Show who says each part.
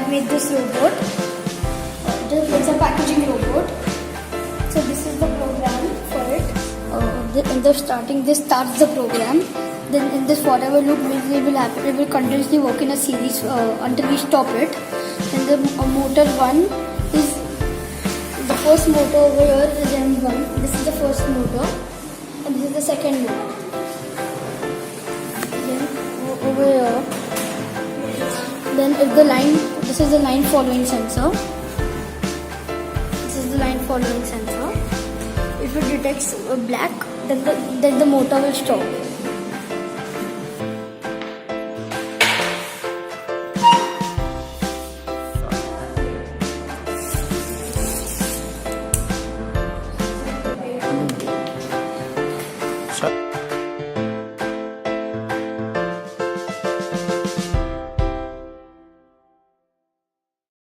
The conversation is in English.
Speaker 1: made this robot. It's a packaging robot. So this is the program for it. In the starting, this starts the program. Then in this whatever loop will happen, it will continuously work in a series until we stop it. Then the motor 1 is the first motor over here is M1. This is the first motor, and this is the second motor. Then over here, then if the line, this is the line following sensor. This is the line following sensor. If it detects black, then the motor will stop.